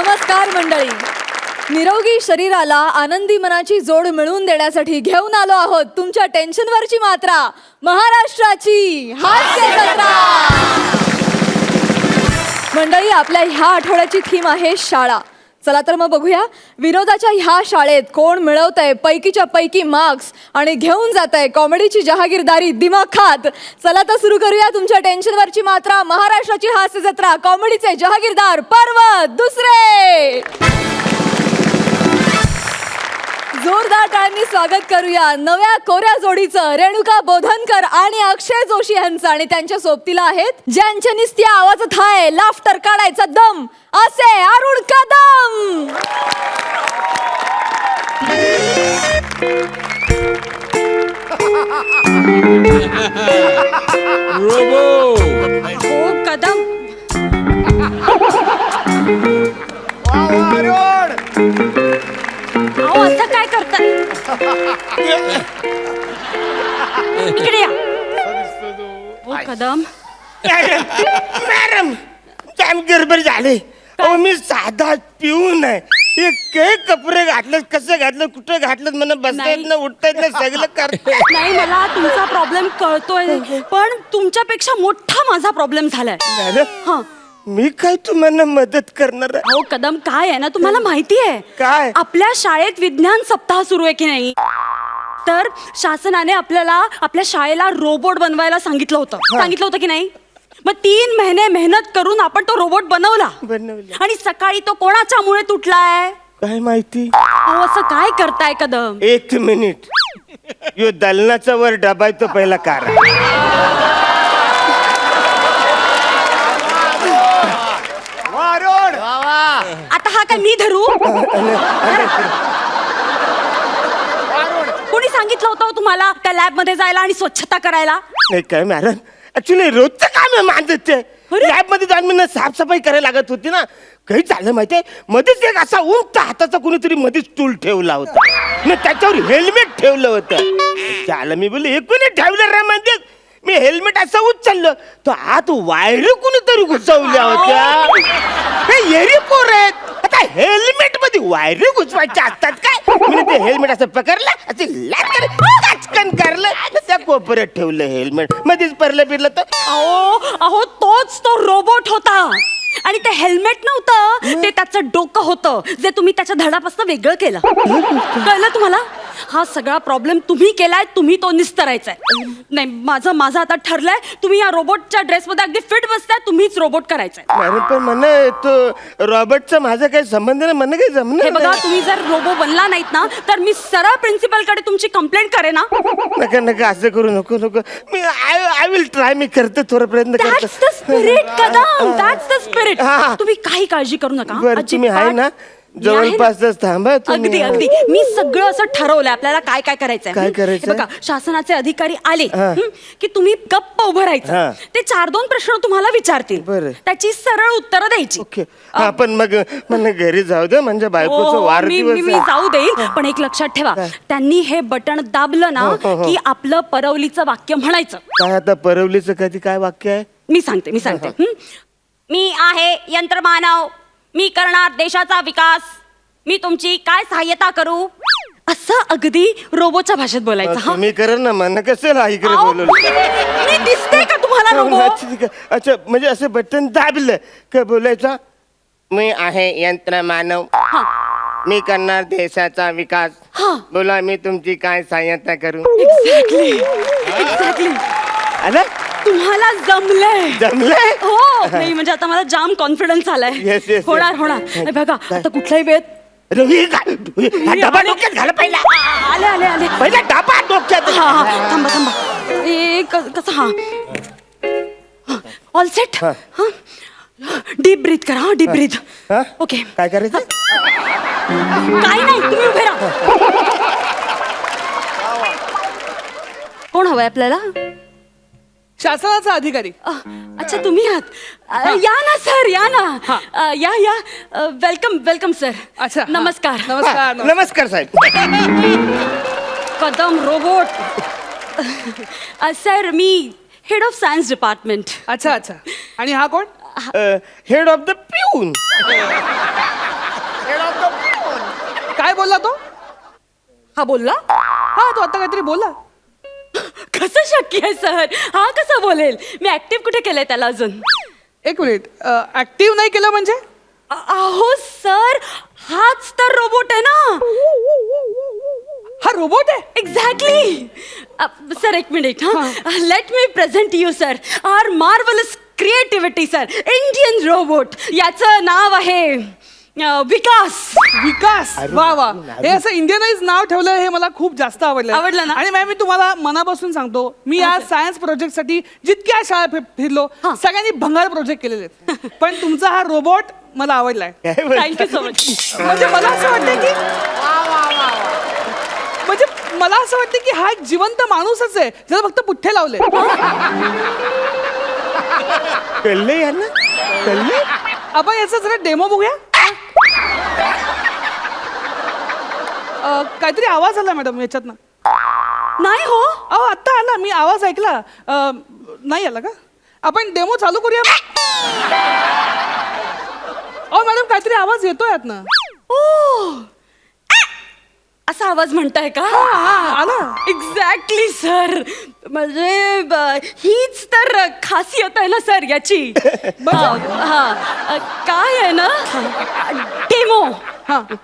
नमस्कार मंडळी. निरोगी शरीराला आनंदी मनाची जोड मिळवून देण्यासाठी घेऊन आलो आहोत तुमच्या टेन्शनवरची मात्रा, महाराष्ट्राची हास्य जत्रा. मंडळी, आपल्या ह्या आठवड्याची थीम आहे शाळा. चला तर मग बघूया विनोदाच्या ह्या शाळेत कोण मिळवतंय पैकीच्या पैकी मार्क्स आणि घेऊन जातंय कॉमेडीची जहागीरदारी दिमाग खात. चला तर सुरू करूया तुमच्या टेन्शनवरची मात्रा, महाराष्ट्राची हास्य जत्रा. कॉमेडीचे जहागीरदार पर्वत दुसरे. जोरदार टाळ्यांनी स्वागत करूया नव्या कोऱ्या जोडीचं, रेणुका बोधनकर आणि अक्षय जोशी यांचं. आणि त्यांच्या सोबतीला आहेत ज्यांच्या निस्त्या आवाजात आहे लाफ्टर काढायचा दम, असे अरुण कदम. हो कदम. अहो असं काय करताय? इकडे या. हो कदम. मॅडम काय गडबड झाले? अहो मी साधा पिऊन आहे. हे काय कपडे घातले, कसं घातलं, कुठं घातलं, मला बसता येत ना, उठता येत ना, सगळं करतो. नाही, मला तुमचा प्रॉब्लेम कळतोय, पण तुमच्यापेक्षा मोठा माझा प्रॉब्लेम झालाय. हा, मी काय तुम्हाला मदत करणार आहे? अहो कदम, काय आहे ना, तुम्हाला माहिती आहे काय? आपल्या शाळेत विज्ञान सप्ताह सुरू आहे की नाही? तर शासनाने आपल्याला आपल्या शाळेला रोबोट बनवायला सांगितलं होतं की नाही? मग 3 महिने मेहनत करून आपण तो रोबोट बनवला. आणि सकाळी तो कोणाच्या मुळे तुटलाय काय माहिती? अहो असं काय करताय कदम? 1 मिनिट. यो दलनाचा वर डबा आहे तो पहिला कार. आता हा काय मी धरू? कोणी सांगितलं होतं तुम्हाला त्या लॅब मध्ये जायला आणि स्वच्छता करायला? नाही काय मॅडम, ऍक्च्युली रोजचं काम आहे माझं ते. लॅब मध्ये जाऊन मी ना साफसफाई करायला लागत होती ना. काही झालं माहितीये, मध्येच एक असा उंच हाताचा कोणीतरी मध्येच टूल ठेवला होता ना, त्याच्यावर हेल्मेट ठेवलं होतं. त्याला मी बोलले, हे कोणी ठेवलं रे? म्हणजे मी हेल्मेट असं उचललं तर आत वायर कोणीतरी घुसवल्या होत्या. येरी पोर आहेत, आता हेल्मेट मध्ये वायर घुसवायच्या असतात काय? मी ते हेल्मेट असं पकडलं, असं लाचकन करलं, त्या कोपऱ्यात ठेवलं हेल्मेट. मध्येच परलं बिरलं तर अहो तोच तो रोबोट होता. आणि ते हेल्मेट नव्हतं, ते त्याचं डोकं होतं, जे तुम्ही त्याच्या धडापासून वेगळं केलं. कळलं तुम्हाला? हा सगळा प्रॉब्लेम तुम्ही केलाय, तुम्ही तो निस्तरायचाय. नाही, माझं आता ठरलंय, तुम्ही या रोबोटच्या ड्रेसमध्ये अगदी फिट बसताय, तुम्हीच रोबोट करायचंय. मॅडम पण म्हणा तो रॉबर्टचा माझा काही संबंध नाही, म्हणणं काही जमणार. हे बघा, तुम्ही जर रोबो बनला नाहीत ना, तर मी सरळ प्रिन्सिपल कडे तुमची कंप्लेंट करेन ना. नका नका, असं करू नको. मी आय विल ट्राय. मी करते, थोडा प्रयत्न करतो. That's the spirit, Kadam. That's the spirit. तुम्ही काही काळजी करू नका. बरं, तुम्ही आहे ना जवळपासच थांबा. अगदी अगदी. मी सगळं असं ठरवलंय आपल्याला काय काय करायचंय. काय करायचंय? हे बघा, शासनाचे अधिकारी आले की तुम्ही गप्प उभं राहायचं. ते 4-2 प्रश्न तुम्हाला विचारतील, बरं. त्याची सरळ उत्तरं द्यायची. ओके. आपण मग मला घरी जाऊ दे, म्हणजे बायकोचं मी वाढदिवस जाऊ देईल, पण एक लक्षात ठेवा, त्यांनी हे बटन दाबलं ना की आपलं परवलीचं वाक्य म्हणायचं. काय आता परवलीचं कधी काय वाक्य आहे? मी सांगते. मी आहे यंत्रमानव, मी करणार देशाचा विकास, मी तुमची काय सहाय्यता करू, असं अगदी रोबोच्या भाषेत बोलायचं. हा, मी करेन ना, मला कसं इकडे बोलवलं. मी दिसते का तुम्हाला रोबो? अच्छा, म्हणजे असं बटन दाबलं का बोलायचं? मी आहे यंत्रमानव, मी करणार देशाचा विकास, बोला मी तुमची काय सहाय्यता करू. एक्झॅक्टली. आलं? तुम्हाला जमलंय. हो, नाही म्हणजे आता मला जाम कॉन्फिडन्स आलाय. Yes. होणार. बघा, आता कुठल्याही वेळेत डबा डोक्यात घाला पहिला. आले पहिला डबा डोक्यात. थांबा. कसं? हा, ऑल सेट. डीप ब्रीथ करा. Deep breath. ओके. काय करायचं? काय नाही, तुम्ही उभे राहा. कोण हवंय आपल्याला? शासनाचा अधिकारी. अच्छा, तुम्ही आहात. या ना सर, या ना. या. Welcome sir. अच्छा, नमस्कार. नमस्कार साहेब. कदम रोबोट. सर, मी हेड ऑफ सायन्स डिपार्टमेंट. अच्छा. आणि हा कोण? हेड ऑफ द पिऊन. काय बोलला तो? हा बोलला? हा तो आता काहीतरी बोलला. कसं शक्य आहे सर? हा कसा बोलेल? मी ऍक्टिव्ह कुठे केलंय त्याला अजून? एक मिनिट, ऍक्टिव्ह नाही केलं म्हणजे? अहो सर, हाच तर रोबोट आहे ना. हा रोबोट आहे? एक्झॅक्टली. सर एक मिनिट हा, let me present you sir are marvellous creativity sir, Indian robot. याचं नाव आहे विकास. विकास. वा वा, हे असं इंडियनाइज नाव ठेवलं हे मला खूप जास्त आवडलं. आवडलं ना? आणि मॅम मी तुम्हाला मनापासून सांगतो, मी या सायन्स प्रोजेक्ट साठी जितक्या शाळा फिरलो हा. सगळ्यांनी भंगार प्रोजेक्ट केलेले आहेत. पण तुमचा हा रोबोट मला आवडलाय. Thank you so much. म्हणजे मला असं वाटतं की म्हणजे मला असं वाटतं की हा एक जिवंत माणूसच आहे ज्याला फक्त पुठ्ठे लावले. कळलं यांना? कळलं? आपण याचा जरा डेमो बघूया. काहीतरी आवाज आला मॅडम याच्यातनं. नाही हो. अहो आत्ता आला, मी आवाज ऐकला. नाही आला का? आपण डेमो चालू करूया. अहो मॅडम काहीतरी आवाज येतोय यातनं. ओ, असा आवाज म्हणताय का? आला. Exactly sir. म्हणजे हीच तर खासियत आहे ना सर याची. काय आहे ना, डेमो.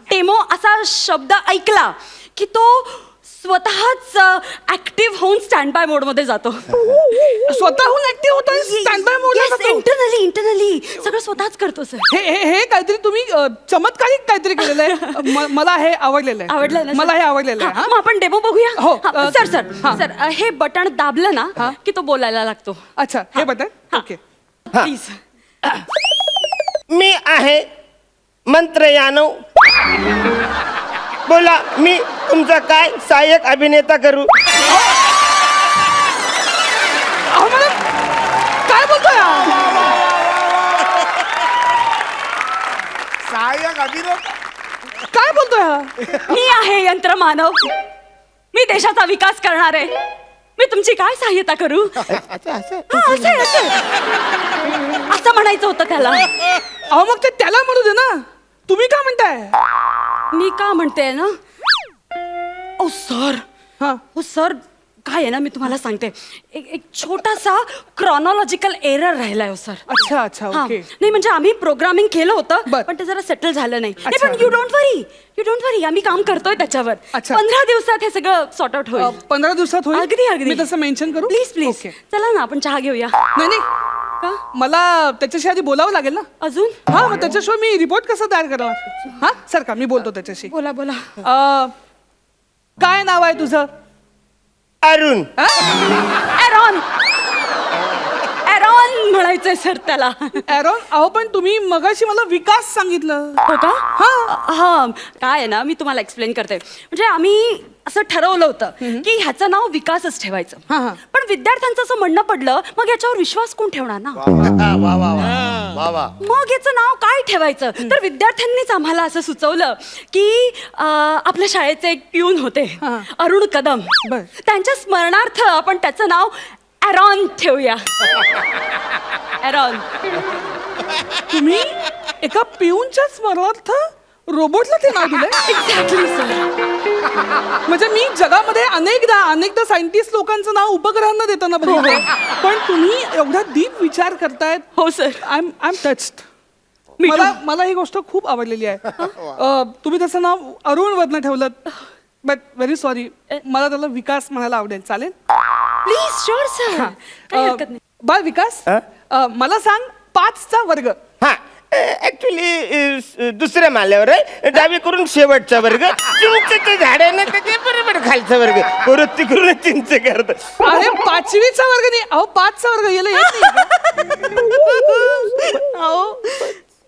डेमो असा शब्द ऐकला की तो स्वतःच ऍक्टिव्ह होऊन स्टँड बाय मोड मध्ये जातो. स्वतःहून ऍक्टिव्ह होतोय स्टँड बाय मोडला जातो. इंटरनली सगळं स्वतःच करतो सर. हे काहीतरी तुम्ही चमत्कारिक काहीतरी केलेलं आहे. मला हे आवडलेलं आहे. आवडलं ना मला हे आवडलेलं आहे. मग आपण डेमो बघूया. हो, सर सर सर हे बटन दाबलं ना की तो बोलायला लागतो. अच्छा, हे बटन. ओके. प्लीज. मी आहे मंत्र यानव. बोला, मी तुमचा काय सहाय्यक अभिनेता करू? अहो मॅडम काय बोलतोय हा? सहाय्यक अभिनेता. काय बोलतोय हा? मी आहे यंत्रमानव. मी देशाचा विकास करणार आहे. मी तुमची काय सहाय्यता करू? असं असं म्हणायचं होतं त्याला. अहो मग ते त्याला म्हणू दे ना. तुम्ही का म्हणताय? मी का म्हणते ना, ओ सर. हा. हो सर, काय आहे ना, मी तुम्हाला सांगते, एक छोटासा क्रॉनॉलॉजिकल एरर राहिलाय हो सर. अच्छा अच्छा, हा. ओके. नाही म्हणजे आम्ही प्रोग्रामिंग केलं होतं बर. पण ते जरा सेटल झालं नाही. नाही, अच्छा. पण यू डोंट वरी आम्ही काम करतोय त्याच्यावर. अच्छा. 15 दिवसात हे सगळं सॉर्ट आउट होईल. 15 दिवसात होईल? अगदी मी तसं मेन्शन करू? Please please. ओके. चला ना आपण चहा घेऊया. नाही नाही, का मला त्याच्याशी आधी बोलावं लागेल ना. अजून? हा, मग त्याच्याशिवाय मी रिपोर्ट कसा तयार करणार? हा सर का मी बोलतो त्याच्याशी. बोला बोला. काय नाव आहे तुझं? अरुण. एरॉन. एरॉन म्हणायचंय सर त्याला. एरॉन. अहो पण तुम्ही मगाशी मला विकास सांगितलं. हो का? हा काय आहे ना, मी तुम्हाला एक्सप्लेन करते. म्हणजे आम्ही असं ठरवलं होतं की ह्याचं नाव विकासच ठेवायचं. हा, हा. पण विद्यार्थ्यांचं असं म्हणणं पडलं, मग याच्यावर विश्वास कोण ठेवणार ना? मग याचं नाव काय ठेवायचं? तर विद्यार्थ्यांनीच आम्हाला असं सुचवलं की आपल्या शाळेचे एक प्यून होते, हा. अरुण कदम. बर. त्यांच्या स्मरणार्थ आपण त्याचं नाव एरॉन ठेवूया. एरॉन. तुम्ही एका पिऊनच्या स्मरणार्थ रोबोटला ते नाव दिलंय? Exactly sir. म्हणजे मी जगामध्ये अनेकदा सायंटिस्ट लोकांचं नाव उपग्रहांना देताना बघितलं, पण तुम्ही एवढा डीप विचार करतायत. हो sir. I am touched. Me too. मला ही गोष्ट खूप आवडलेली आहे. तुम्ही त्याचं नाव अरुण वरनं ठेवलं, बट व्हेरी सॉरी, मला त्याला विकास म्हणायला आवडेल. चालेल? Please sure sir. काही हरकत नाही. बाळ विकास, मला सांग 5चा वर्ग. हा, ऍक्च्युली दुसऱ्या माल्यावर आहे, डावीकडून शेवटचा वर्ग. चिंचेचे झाड आहे ना, त्याच्या बरोबर खालचा वर्ग. परत तिकडून चिंच करत. अरे 5वीचा वर्ग नाही, अहो 5चा वर्ग याला येत नाही का?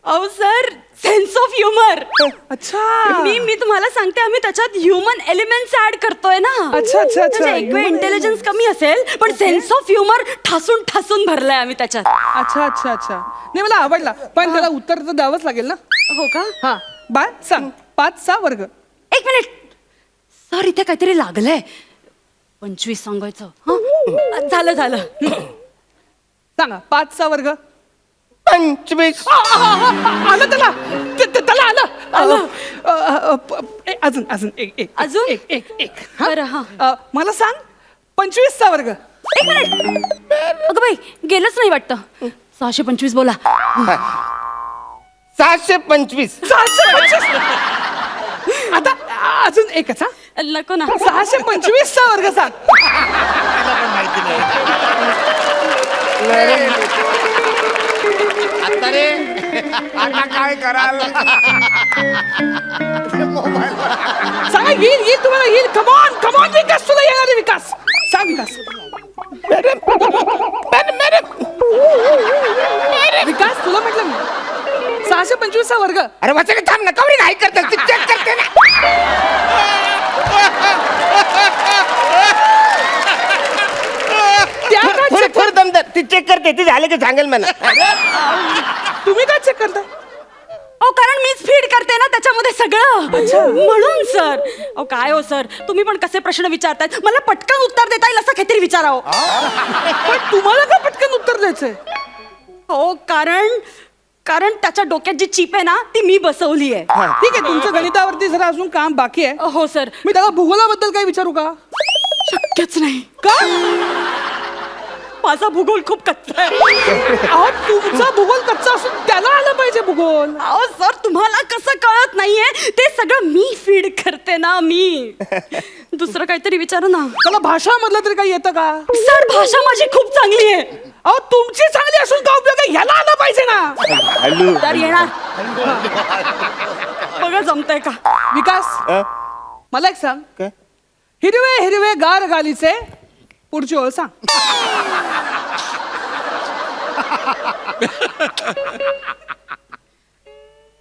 अहो सर, सेन्स ऑफ ह्युमर. अच्छा. मी तुम्हाला सांगते, आम्ही त्याच्यात ह्युमन एलिमेंट्स ऍड करतोय ना. अच्छा अच्छा अच्छा. म्हणजे एक वेळ इंटेलिजन्स कमी असेल पण सेन्स ऑफ ह्युमर ठासून भरलाय आम्ही त्याच्यात. अच्छा अच्छा अच्छा. नाही मला आवडला, पण त्याला उत्तर तर द्यावंच लागेल ना. हो का? हा बाळ सांग 5चा वर्ग. एक मिनिट सर, इथे काहीतरी लागलंय. 25 सांगायचं. हं? झालं. सांगा 5चा वर्ग. 25. आलं त्याला आलं. अजून अजून एक एक अजून? एक एक एक हा? बरं, हा. मला सांग 25चा वर्ग. एक मिनिट अगं बाई गेलंच नाही वाटतं 625 बोला. 725. 625. आता अजून एकच हा. नको ना 625चा वर्ग सांग. आता रे आता काय कराल सांगा येईल तुम्हाला येईल. कमॉन कमॉन विकास तुला येणार आहे विकास. सांग विकास. विकास तुला म्हटलं मी 625चा वर्ग. अरे वाचा थांब ना कवरी घाई करतात ती चेक करते ना. त्या का थोडं check थोडं दम धर. ती चेक करते ती झालं की सांगेल मला. तुम्ही काय चेक करताय? अहो कारण मीच फीड करते ना त्याच्यामध्ये सगळं म्हणून सर. अहो काय हो सर तुम्ही पण कसे प्रश्न विचारतायत मला पटकन उत्तर देता येईल असं काहीतरी विचारावं. पण तुम्हाला का पटकन उत्तर द्यायचंय? हो कारण त्याच्या डोक्यात जी चिप आहे ना ती मी बसवली आहे. ठीक आहे तुमचं गणितावरती जरा अजून काम बाकी आहे. हो सर. मी त्याला भूगोलाबद्दल काय विचारू का? शक्यच नाही का? माझा भूगोल खूप कच्चा आहे. अहो तुमचा भूगोल कच्चा असून त्याला आलं पाहिजे भूगोल. अहो सर तुम्हाला कसं कळत नाहीये ते सगळं मी फीड करते ना मी. दुसरं काहीतरी विचारा ना. त्याला भाषा मधलं तरी काही येतं का? सर भाषा माझी खूप चांगली आहे. अहो तुमची चांगली असून का उपयोग आहे? ह्याला आलं पाहिजे ना. तर येणार बघा जमतंय का. विकास मला एक सांग. काय? हिरवे हिरवे गार गालीचे पुढची ओळ सांग.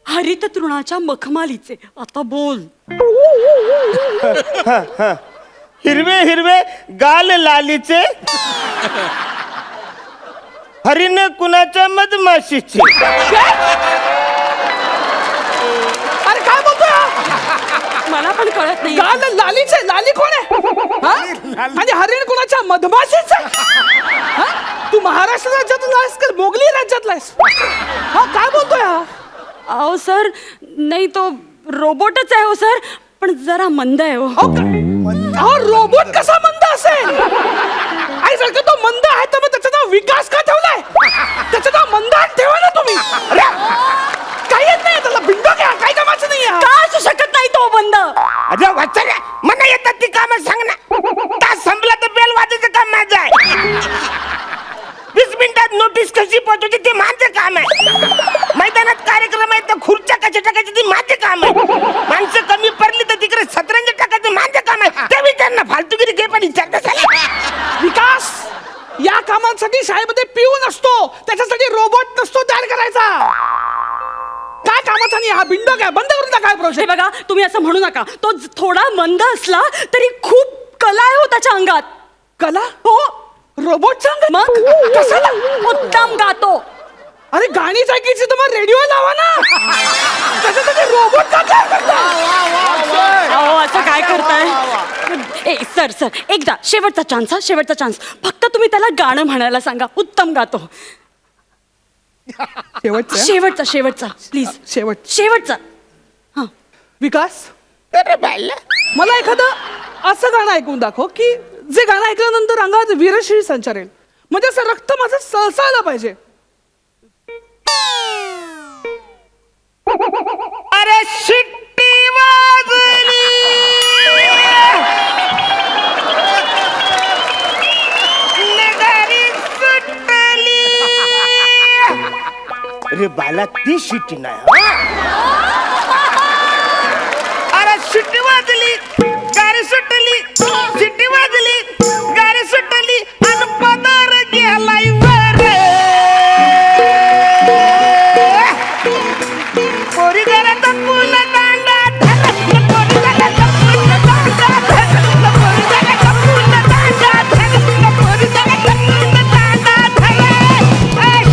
हरित तृणाच्या मखमालीचे. आता बोल. हिरवे हिरवे गाल लालीचे हरिण कुणाच्या मधमाशीचे. अरे काय बोलतोय हा? मला पण कळत नाही. गाल लालीचे. लाली कोण आहे? हा? आणि हरिण कुणाच्या मधमाशीचे? हा? तू महाराष्ट्र राज्यातला आहेस का मोगली राज्यातला आहेस? हा काय बोलतोय हा? अहो सर नाही तो रोबोटच आहे हो सर पण जरा मंद आहे हो. अहो रोबोट कसा मंद असेल? आई जर का तो मंद आहे तर मग त्याचं नाव विकास का ठेवलाय? त्याचं नाव मंदार ठेवा ना तुम्ही. अरे काही येत नाही त्याला. बिंडो घ्या काही कामाचं नाही. का असू शकत नाही तो बंद. अरे वाचा रे मला येतात ती कामं सांग ना. तास संपला तर बेल वाजायचं काम माझं आहे. 20 मिनिटात नोटीस कशी पोहोचवते ते माझं काम आहे. मैदानात कार्यक्रम आहे तर खुर्च्या कशा टाकायची ती माझं काम आहे. माणसं कमी पडली तर तिकडे सतरंज टाकायचं माझं काम आहे. ते विचार फालतूगिरी घे पण विचारता विकास या कामांसाठी शाळेमध्ये पिऊन असतो. त्याच्यासाठी रोबोट नसतो तयार करायचा. काय कामाचा नाही हा. बिंडो काय बंद करून टाका हे प्रोजेक्ट. बघा तुम्ही असं म्हणू नका. तो थोडा मंद असला तरी खूप कला आहे हो त्याच्या अंगात. कला हो रोबोट सांग मग कशाला? उत्तम गातो. अरे गाणीच ऐकायची तर मग रेडिओ लावा ना. त्याच्यासाठी रोबोट का तयार करता? अहो असं काय करताय. ए सर एकदा शेवटचा चान्स हा शेवटचा चान्स. फक्त तुम्ही त्याला गाणं म्हणायला सांगा. उत्तम गातो. शेवटचं शेवटचा प्लीज शेवटचा. हा विकास अरे बायला मला एखादं असं गाणं ऐकून दाखव की जे गाणं ऐकल्यानंतर अंगात वीरश्री संचारेल. म्हणजे असं रक्त माझं सळसळलं पाहिजे. अरे शिट्टी वाजली नगारी सुटली. अरे बाला ती शिट्टी नाही. अरे शिट्टी वाजली गाडी सुटली. शिट्टी वाजली गाडी सुटली आणि पदार गेलाय वर. पोरी जरा तपून दांडा धरला. पोरी जरा तपून दांडा धरला. पोरी जरा तपून दांडा धरला. पोरी जरा तपून दांडा धरला.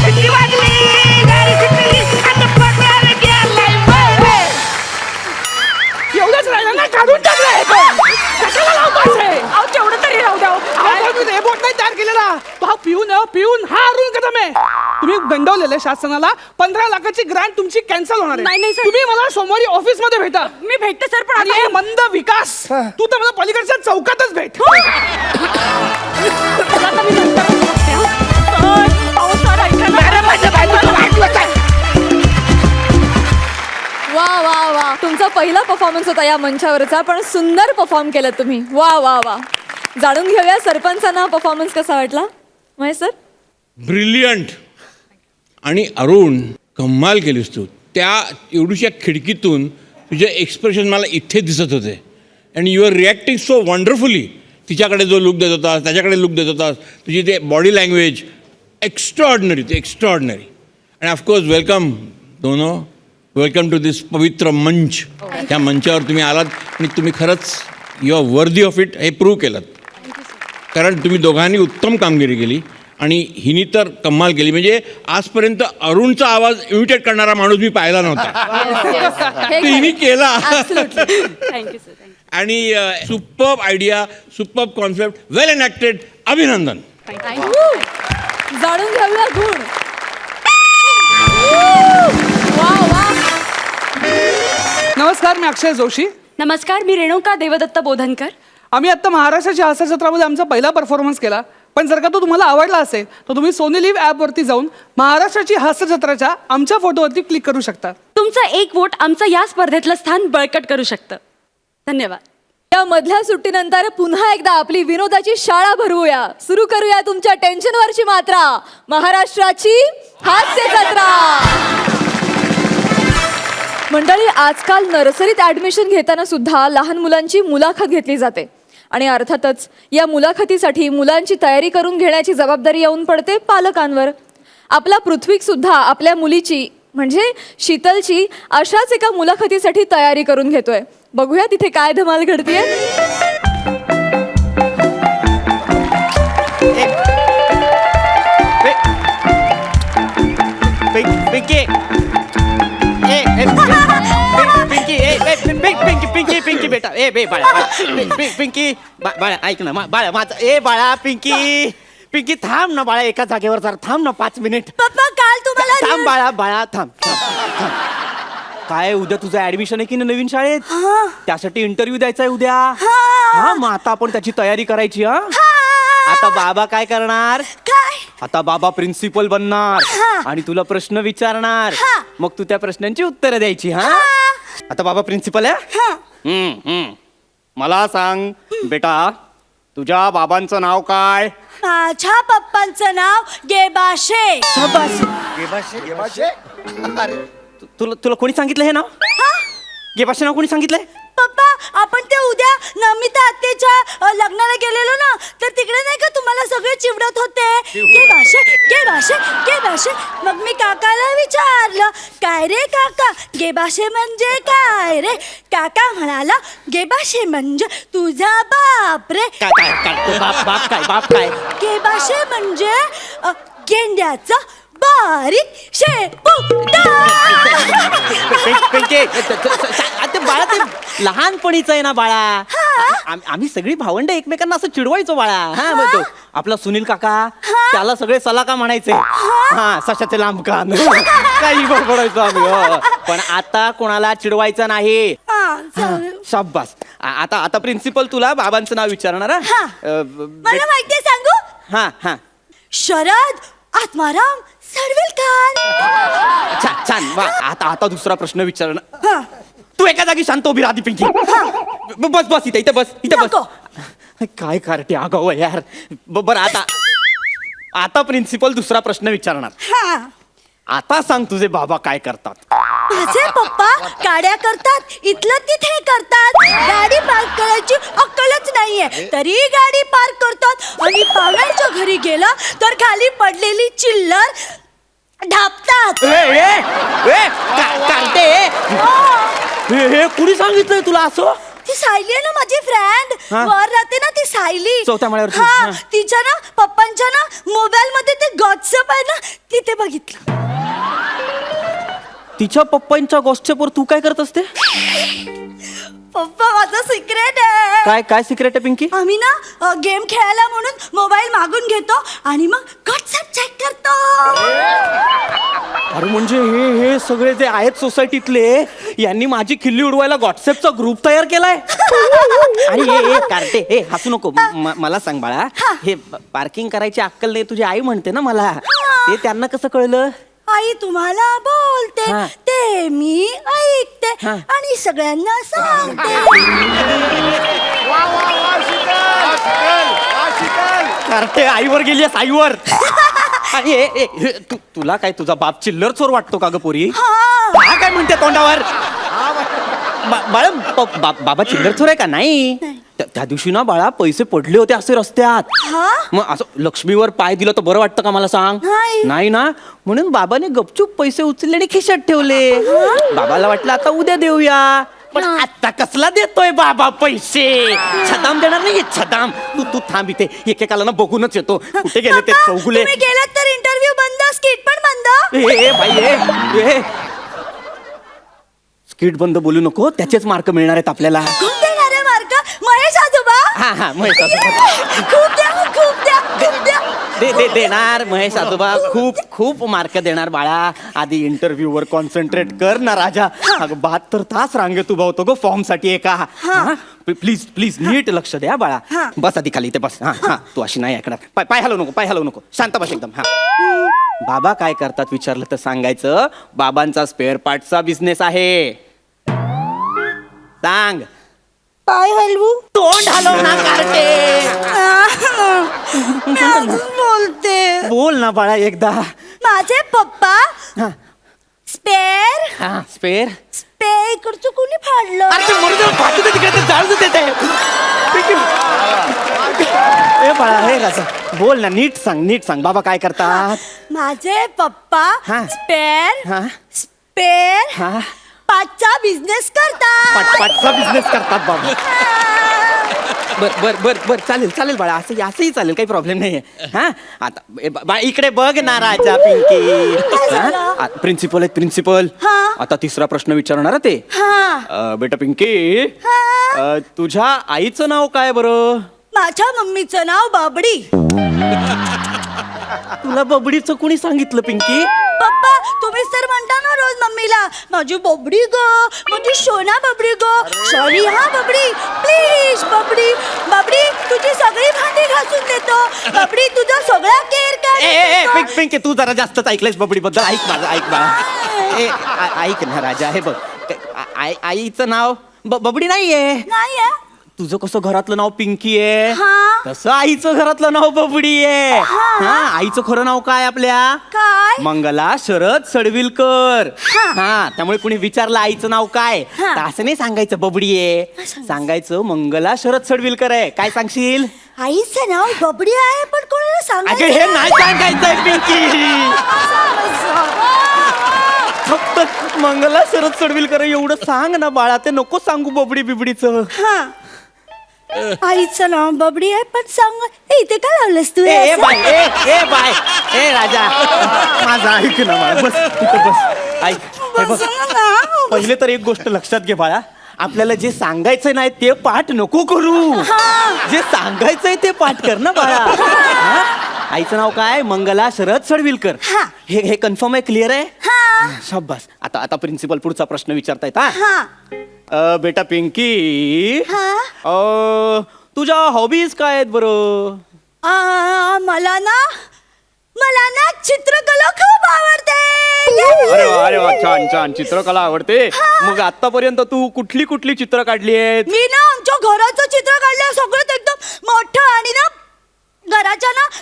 शिट्टी वाजली गाडी सुटली आणि पदार गेलाय वर. एवढंच राहिलं ना काढून टाकलंय. कशाला लावतोय? अहो तेवढं तरी राहू द्या. रोबोट नाही तयार केलेला. तो हा पिऊन हा अरुण कदम आहे. तुम्ही गंडवलेलं शासनाला 15 लाखाची ग्रँट तुमची कॅन्सल होणार नाही, नाही, आहे. सर. तुम्ही मला सोमवारी ऑफिस मध्ये भेटा. मी भेटते सर, पण आणि आता हे मंद विकास तू तर मला पलीकडच्या चौकातच भेट. आता मी नंतरच बघते, हं. सर, अहो, सर, ऐका ना. अरे माझ्या बायकोचं ऐकलं काय? वा वा वा, तुमचा पहिला परफॉर्मन्स होता या मंचावरचा, पण सुंदर परफॉर्म केलं तुम्ही. वा वा वा. जाणून घेऊया सरपंचांना परफॉर्मन्स कसा वाटला. महेश सर. ब्रिलियंट. आणि अरुण, कमाल केलीस तू. त्या एवढीशा खिडकीतून तुझे एक्सप्रेशन मला इथे दिसत होते. And you are reacting so wonderfully. तिच्याकडे जो लुक देत होतास, त्याच्याकडे लुक देत होतास, तुझी ते बॉडी लँग्वेज एक्स्ट्रॉर्डनरी, ते एक्स्ट्रॉर्डनरी. अँड ऑफकोर्स वेलकम दोनो, वेलकम टू दिस पवित्र मंच. त्या मंचावर तुम्ही आलात आणि तुम्ही खरंच you are worthy of it हे प्रूव्ह केलं. कारण तुम्ही दोघांनी उत्तम कामगिरी केली आणि हिनी तर कमाल केली. म्हणजे आजपर्यंत अरुणचा आवाज इमिटेट करणारा माणूस मी पाहिला नव्हता. हे तो हिनी केला. Absolutely. Thank you sir, thank you. आणि सुपर्ब आयडिया, सुपर्ब कॉन्सेप्ट, वेल एनॅक्टेड. अभिनंदन. जाणून घेऊया गुण. वा वा. नमस्कार, मी अक्षय जोशी. नमस्कार, मी रेणुका देवदत्त बोधनकर. आम्ही आता महाराष्ट्राची हास्य जत्रामध्ये आमचा पहिला परफॉर्मन्स केला. पण जर का तो तुम्हाला आवडला असेल तर तुम्ही सोनी लिव्ह ॲपवरती जाऊन महाराष्ट्राची हास्य जत्राच्या आमच्या फोटोवरती क्लिक करू शकता. तुमचा एक वोट आमचं या स्पर्धेतलं स्थान बळकट करू शकतं. धन्यवाद. या मधल्या सुट्टीनंतर पुन्हा एकदा आपली विनोदाची शाळा भरवूया. सुरू करूया तुमच्या टेन्शनवरची मात्रा, महाराष्ट्राची हास्य जत्रा. मंडळी, आजकाल नर्सरीत ऍडमिशन घेताना सुद्धा लहान मुलांची मुलाखत घेतली जाते. आणि अर्थातच या मुलाखतीसाठी मुलांची तयारी करून घेण्याची जबाबदारी येऊन पडते पालकांवर. आपला पृथ्वीक सुद्धा आपल्या मुलीची म्हणजे शीतलची अशाच एका मुलाखतीसाठी तयारी करून घेतोय. बघूया तिथे काय धमाल घडतीये. पिंकी पिंकी पिंकी बेटा ए बे बाळा पिंकी बाळा ऐक ना बाळा माझा ए बाळा पिंकी पिंकी थांब ना बाळा एका जागेवर जरा थांब ना 5 मिनिट. पप्पा, काल तुम्हाला थांब बाळा बाळा थांब थांब. काय उद्या तुझं ऍडमिशन आहे की नाही नवीन शाळेत? त्यासाठी इंटरव्ह्यू द्यायचा आहे उद्या. हा मग आता आपण त्याची तयारी करायची. हा आता बाबा काय करणार? आता बाबा प्रिन्सिपल बनणार आणि तुला प्रश्न विचारणार. मग तू त्या प्रश्नांची उत्तरं द्यायची. हा आता बाबा प्रिन्सिपल आहे. मला सांग बेटा, तुझ्या बाबांचं नाव काय? माझ्या पप्पांचं नाव गेबाशे. तुला कोणी सांगितलं हे नाव? गेबाशे नाव कोणी सांगितलंय? पप्पा, आपण ते उद्या नमिता आत्याच्या लग्नाला गेलेलो ना, तर तिकडे नाही का तुम्हाला सगळे चिवडत होते गेबाशे गेबाशे गेबाशे. मग मी काकाला विचारलं, काय रे काका, गेबाशे म्हणजे काय रे? काका म्हणाला, गेबाशे म्हणजे तुझा बाप रे. काय काय बाप काय? गेबाशे म्हणजे गेंड्याचा बारीक शेपूट. ते बाळा ते लहानपणीच आहे ना बाळा. आम्ही सगळी भावंड एकमेकांना असं चिडवायचो बाळा. हा म्हणतो आपला सुनील काका, त्याला सगळे सलाका म्हणायचे. हा सशाचे लांब कान काही बडबडायचो आम्ही. पण आता कोणाला चिडवायचं नाही. शाब्बास. आता प्रिन्सिपल तुला बाबांचं नाव विचारणार. मला माहितीये, सांगू? हा हा शरद आत्माराम सरविलकर. छान वा. आता दुसरा प्रश्न विचारणार. तू एका जागी शांत उभी राहती पिंकी. बस इथे बस. काय कार्टे आगाव आहे यार. बरं आता प्रिन्सिपल दुसरा प्रश्न विचारणार. आता सांग तुझे बाबा काय करतात? माझे पप्पा गाड्या करतात, इथलं तिथे करतात. गाडी पार्क करायची अक्कलच नाहीये, तरी गाडी पार्क करतात. आणि पाहुण्यांच्या घरी गेला तर खाली पडलेली चिल्लर ढापतात. कार्टे हे कुणी सांगितलंय तुला असं? ती सायली आहे ना, माझी फ्रेंड वर राहते ना, ती सायली. चौथ्या माळ्यावरची. हा, तिच्या ना पप्पांच्या ना मोबाईल मध्ये ते गॉट्सअप आहे ना, तिथे बघितलं. तिच्या पप्पांच्या गॉसिपवर तू काय करत असते? पप्पा माझं सिक्रेट आहे. काय काय सिक्रेट आहे पिंकी? आम्ही ना गेम खेळायला म्हणून मोबाईल मागून घेतो आणि मग व्हॉट्सअप चेक करतो. अरे म्हणजे हे सगळे जे आहेत सोसायटीतले यांनी माझी खिल्ली उडवायला व्हॉट्सअपचा ग्रुप तयार केलाय. आणि हे कार्टे हे हसू नको. मला सांग बाळा, हे पार्किंग करायची अक्कल नाही तुझी आई म्हणते ना मला, ते त्यांना कसं कळलं? आई तुम्हाला बोलते, हा. ते मी ऐकते हा. आणि सगळ्यांना सांगते. कार्टे आईवर गेलीस आईवर. आणि तुला काय तुझा बाप चिल्लर चोर वाटतो का ग पोरी? हा काय म्हणते तोंडावर? बाळा बाबा चिल्लर चोर आहे का? नाही. त्या दिवशी ना बाळा पैसे पडले होते असे रस्त्यात. हा? मग असं लक्ष्मीवर पाय दिलं तर बरं वाटतं का मला सांग? नाही. नाही ना, म्हणून बाबाने गपचूप पैसे उचलले आणि खिशात ठेवले. बाबाला वाटलं आता उद्या देऊया, पण आता कसला देतोय बाबा पैसे? छदाम देणार नाही छदाम. तू थांब इथे, एकेकाला ना बघूनच येतो कुठे गेले ते चौगुले. तुम्ही गेलात तर इंटरव्ह्यू बंद, स्किट पण बंद. ए भाई ए स्किट बंद बोलू नको, त्याचेच मार्क मिळणार आहेत आपल्याला. कोण देणार आहे मार्क? महेश आजोबा. हा महेश आजोबा खूप द्या, खूप द्या, खूप द्या. देणार. महेश आजोबा खूप मार्क देणार बाळा. आधी इंटरव्ह्यू वर कॉन्सन्ट्रेट कर ना राजा. अगं 72 तास रांगेत उभा होतो ग फॉर्म साठी एका. प्लीज नीट लक्ष द्या बाळा. बस आधी खाली इथे बस. हा तू अशी नाही ऐकणार. पाय हलवू नको शांत बस एकदम. हा बाबा काय करतात विचारलं तर सांगायचं बाबांचा स्पेअर पार्टचा बिझनेस आहे. सांग. पाय हलवू? तोंड हलव ना कार्टे. मी अजून बोलते. बोल ना बाळा एकदा. माझे पप्पा हा स्पेअर स्पेअर इकडचं कोणी फाडलं? अरे ते मरू दे, फाटू दे तिकडे, ते जाळू दे ते. ए बाळा हे राजा बोल ना, नीट सांग बाबा काय करतात? माझे पप्पा हा. स्पेअर हा पाचचा बिझनेस करतात. पाटचा बिझनेस करतात बाबा. बर चालेल बाळा, असंही चालेल, काही प्रॉब्लेम नाही. हा आता बाळा इकडे बघ ना राजा. पिंकी प्रिन्सिपल आहेत प्रिन्सिपल. हा. आता तिसरा प्रश्न विचारणार ते. बेटा पिंकी, तुझ्या आईचं नाव काय बरं? माझ्या मम्मीचं नाव बाबडी. तुला बबडीचं कोणी सांगितलं पिंकी? पप्पा तुम्हीच तर म्हणता ना रोज मम्मीला, माझी बबडी ग, माझी सोना बबडी ग, सॉरी हा बबडी, प्लीज बबडी तुझी सगळी भांडी घासून देतो, बबडी तुझा सगळा केअर कर. पिंकी तू जरा जास्तच ऐकलंयस बबडी बद्दल. ऐक माझं, ऐक बाळा. ऐक ना राजा, हे बघ आईचं नाव बबडी नाहीये. नाही आहे. तुझं कसं घरातलं नाव पिंकी आहे हा. तसं आईचं घरातलं नाव बबडी आहे. हा आईचं खरं नाव काय आपल्या? काय? मंगला शरद सडविलकर. हा. हा त्यामुळे कुणी विचारलं आईचं नाव काय हा. तर असं नाही सांगायचं बबडी आहे, सांगायचं मंगला शरद सडविलकर आहे. काय सांगशील? आईचं नाव बबडी आहे पण कोणाला अगं हे सांगायचं? नाही सांगायचंय पिंकी. फक्त मंगला शरद सडविलकर एवढं सांग ना बाळा, ते नको सांगू बबडी बिबडीचं. हा. आईचं नाव बबडी आहे पण सांग. इथे काय लावलंस तू? ए बाय ए राजा माझा ऐक ना बाळा, बस इथं बस. ऐक हे बघ, पहिले तर एक गोष्ट लक्षात घे बाळा, आपल्याला जे सांगायचं नाही ते पाठ नको करू, जे सांगायचंय ते पाठ कर ना बाळा. हा? आईचं नाव काय? मंगला शरद सडविलकर. हे कन्फर्म आहे, क्लिअर आहे? शाबास. आता प्रिन्सिपल पुढचा प्रश्न विचारतायत. हा बेटा पिंकी, तुझ्या हॉबीज काय आहेत बरं? मला ना चित्रकला खूप आवडते. अरे वा छान चित्रकला आवडते. मग आतापर्यंत तू कुठली चित्र काढली आहेत? मी ना आमच्या घराचं चित्र काढलं, सगळं एकदम मोठं, आणि ना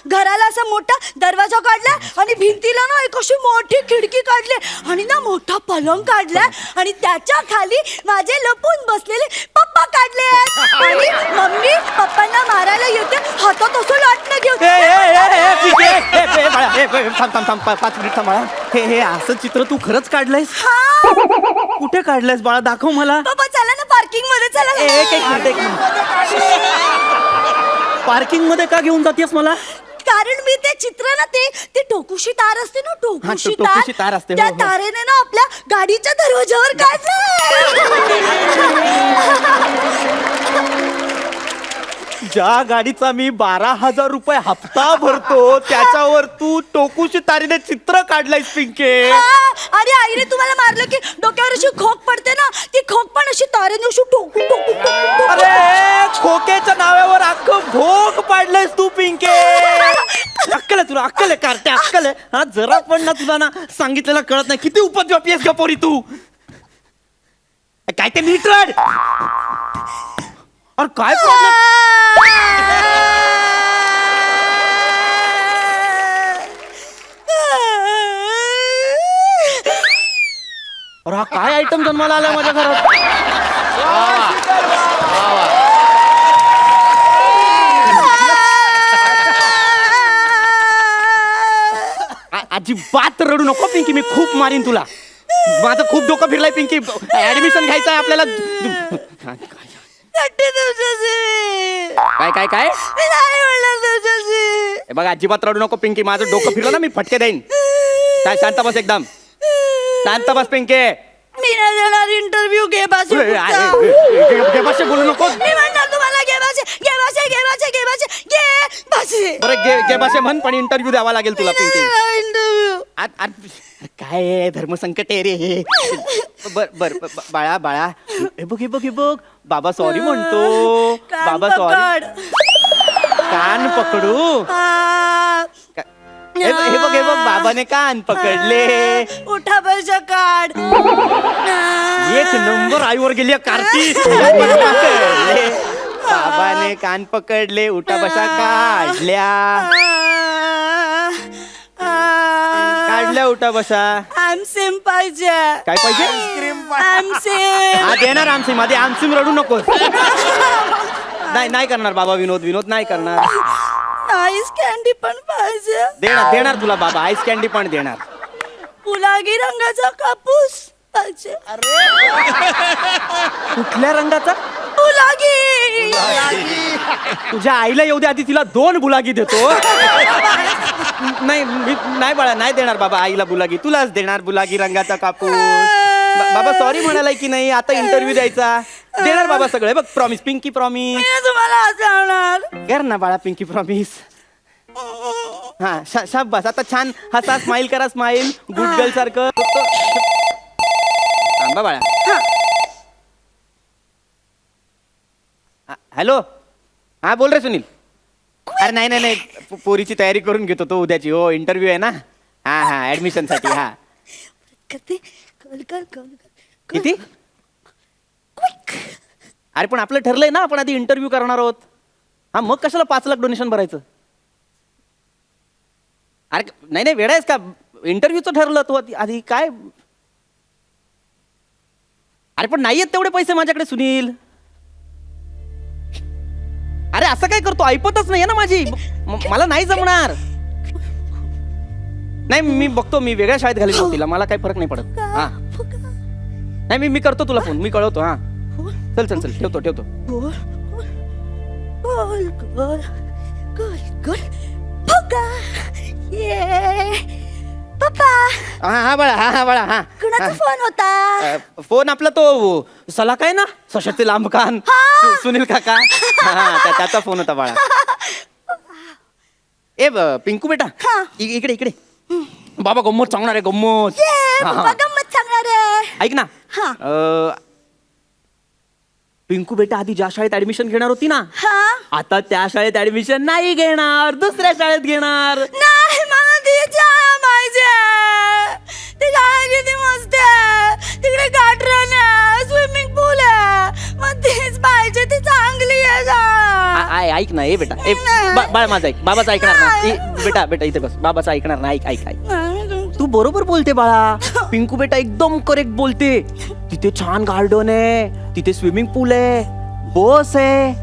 घराला असा मोठा दरवाजा काढलाय आणि भिंतीला ना एक अशी मोठी खिडकी काढली आणि ना मोठा पलंग काढलाय आणि त्याच्या खाली माझे लपून बसलेले पप्पा काढले आणि मम्मी पप्पांना मारायला येते हातात असं लाटणं घेऊन. थांब 5 मिनिट थांब बाळा. हे असं चित्र तू खरंच काढलंयस? कुठे काढलंयस बाळा, दाखव मला. पप्पा चला ना पार्किंग मध्ये चला. एक मिनिट. पार्किंग मध्ये का घेऊन जातेस मला? कारण मी ते चित्र ना ते टोकुशी तार असते ना, टोकुशी तार असते, त्या हो. तारेने ना आपल्या गाडीच्या दरवाजावर काढलं. ज्या गाडीचा मी 12,000 रुपये हप्ता भरतो त्याच्यावर तू टोकूशी तारीने चित्र काढलंयस पिंके. अरे आईने तुम्हाला मारलं की डोक्यावर अशी खोक पडते ना, ती खोक पण अशी तारेने अशी टोकू टोकू टोकू. अरे खोक्याच्या नावावर अख्खं भोग पाडलंयस तू पिंके. अक्कल आहे तुला, अक्कल आहे कारटे, अक्कल आहे. हा जरा पण ना तुला ना सांगितलेलं कळत नाही. किती उपद्व्यापी आहेस का पोरी तू. काय ते नीट रड. अरे काय प्रॉब्लेम. अरे हा काय आयटम जन्माला आलाय माझ्या घरात. अजिबात रडू नको पिंकी, मी खूप मारीन तुला. माझं खूप डोकं फिरलंय पिंकी. ऍडमिशन घ्यायचं आहे आपल्याला. काय काय काय हे बघा, अजिबात रडू नको पिंकी. माझं डोकं फिरलं ना मी फटके देईन. काय शांत बस, एकदम शांत बस पिंके. मी नाही देणार इंटरव्ह्यू. घे बाजू बोलू नको. मी म्हणणार तुम्हाला घे बाजे घे बाजे घे बाजे घे बाजे घे बाजे. बरं गे भाषे म्हण, पण इंटरव्ह्यू द्यावा लागेल तुला पिंकी. इंटरव्ह्यू काय आहे, धर्मसंकट आहे रे हे. बर बर बाळा बाळा, हे बघ हे बघ हे बघ, बाबा सॉरी म्हणतो. बाबा सॉरी. कान पकडू. हे बघ हे बघ, बाबाने कान पकडले. उठा बशा काढ. एक नंबर आईवर गेली कार्ती. पकडले. बाबाने कान पकडले, उठा बशा काढल्या. काढल्या उठा बशा. आमसिम पाहिजे. काय पाहिजे. आमसिम. हा देणार आमसिम. आधी आमसिम रडू नको. नाही नाही करणार बाबा. विनोद विनोद नाही करणार. आईस कॅन्डी पण पाहिजे. देणार देणार तुला बाबा. आईस कॅन्डी पण देणार. गुलाबी रंगाचा कापूस पाहिजे. कुठल्या रंगाचा. गुलाबी. तुझ्या आईला येऊ दे आधी, तिला 2 बुलागी देतो. नाही मी नाही बाळा, नाही देणार बाबा आईला बुलागी. तुलाच देणार बुलागी रंगाचा कापूस. बाबा सॉरी म्हणालाय की नाही. आता इंटरव्ह्यू द्यायचा. देणार बाबा सगळे. बघ प्रॉमिस पिंकी प्रॉमिस. मी तुम्हाला हसवणार. कर ना बाळा पिंकी प्रॉमिस. हा शाबास. आता छान हसा, स्माइल करा. स्माइल गुड गर्ल सारखं. थांबा बाळा. हॅलो. हा बोल रे सुनील. अरे नाही नाही नाही, पोरीची तयारी करून घेतो तो उद्याची. हो इंटरव्ह्यू आहे ना. हा हा ऍडमिशन साठी. हा करते. कल कल कल किती. अरे पण आपलं ठरलंय ना, आपण आधी इंटरव्ह्यू करणार आहोत. हा मग कशाला 5 लाख डोनेशन भरायचं. अरे नाही नाही वेळा आहेस का. इंटरव्ह्यूचं ठरलं तू आधी काय. अरे पण नाही आहेत तेवढे पैसे माझ्याकडे सुनील. अरे असं काय करतो, ऐपतच नाहीये ना माझी. मला नाही जमणार. नाही मी बघतो, मी वेगळ्या शाळेत घालेल तिला. मला काही फरक नाही पडत. हा नाही मी करतो तुला फोन. मी कळवतो. हा चल चल चल ठेवतो ठेवतो. गोल गोल गोल गोल गोल फुगा. ये पप्पा. हा हा बाळा. हा हा बाळा. हा कुणाचा फोन होता. फोन आपला तो सला काय ना, सशाचे लांब कान. सुनील काका. हा त्याचा फोन होता बाळा. ए पिंकू बेटा इकडे इकडे. बाबा गंमत सांगणार आहे. गंमत. पप्पा गंमत सांगणार आहे. ऐक ना. पिंकू बेटा आधी ज्या शाळेत ऍडमिशन घेणार होती ना, आता त्या शाळेत ऍडमिशन नाही घेणार. दुसऱ्या शाळेत घेणार. नाही मला ती शाळा पाहिजे. ती शाळा किती मस्त आहे. तिकडे गार्डन आहे, स्विमिंग पूल आहे. मग तीच पाहिजे. ती चांगली आहे शाळा. ऐक ना. ए बेटा ए बाळ माझं ऐक. बाबाचं ऐकणार ना. बेटा बेटा इथे बस. बाबाचं ऐकणार ना. ऐक ऐक ऐक. तू बरोबर बोलते बाळा. पिंकू बेटा एकदम करेक्ट बोलते. तिथे छान गार्डन आहे, तिथे स्विमिंग पूल आहे, बस आहे.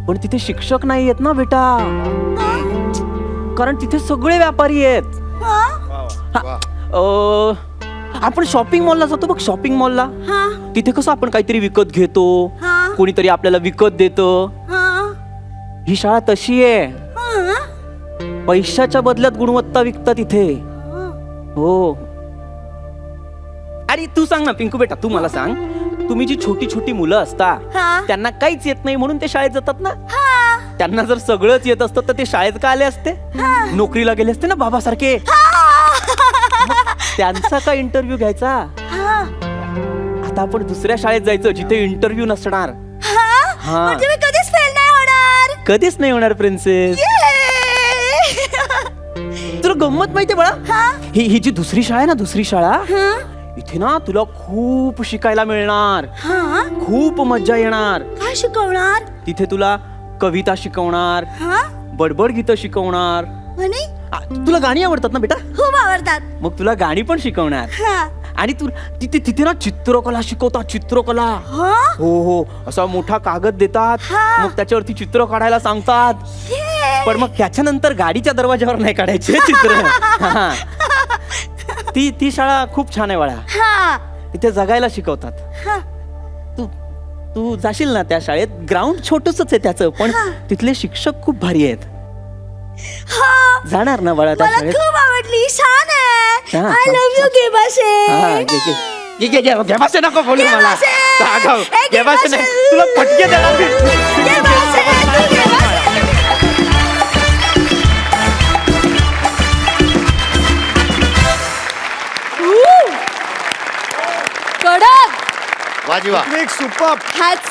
पण तिथे शिक्षक नाही आहेत ना बेटा. कारण तिथे सगळे व्यापारी आहेत. आपण शॉपिंग मॉलला जातो बघ. शॉपिंग मॉलला तिथे कसं आपण काहीतरी विकत घेतो, कोणीतरी आपल्याला विकत देतं. ही शाळा तशी आहे. पैशाच्या बदल्यात गुणवत्ता विकतात इथे. हो. अरे तू सांग ना पिंकू बेटा, तू मला सांग. तुम्ही जी छोटी छोटी मुलं असता त्यांना काहीच येत नाही म्हणून ते शाळेत जातात ना. त्यांना जर सगळंच येत असतं तर ते शाळेत का आले असते नोकरीला गेले असते ना बाबासारखे त्यांचा का इंटरव्ह्यू घ्यायचा आता आपण दुसऱ्या शाळेत जायचं जिथे इंटरव्ह्यू नसणार हा. म्हणजे मी कधीच फेल नाही होणार. कधीच नाही होणार प्रिन्सेस तुला गंमत माहितीये बाळा ही जी दुसरी शाळा आहे ना दुसरी शाळा इथे ना तुला खूप शिकायला मिळणार खूप मज्जा येणार. काय शिकवणार? तिथे तुला कविता शिकवणार बडबड गीतं शिकवणार. म्हणे तुला गाणी आवडतात ना बेटा खूप आवडतात. मग तुला गाणी पण शिकवणार आणि तू तिथे तिथे ना चित्रकला शिकवतात चित्रकला हो हो असा मोठा कागद देतात मग त्याच्यावरती चित्र काढायला सांगतात पण मग त्याच्यानंतर गाडीच्या दरवाज्यावर नाही काढायचे चित्र हा. ती शाळा खूप छान आहे बाळा तिथे जगायला शिकवतात तू तू जाशील ना त्या शाळेत ग्राउंड छोटसच आहे त्याचं पण तिथले शिक्षक खूप भारी आहेत जाणार ना बाळा त्या मला शाळेत खूप आवडली. छान आहे. हा, आय लव्ह यू हा, गेबाशे. घेबासे नको बोलू मला घेबासे. आगाऊ. ए, घेबासे नाही घेबासे. तुला फटके देणार मी. गेबाशे, तू गेबाशे. कडक. वाजीवा सुपर हॅट्स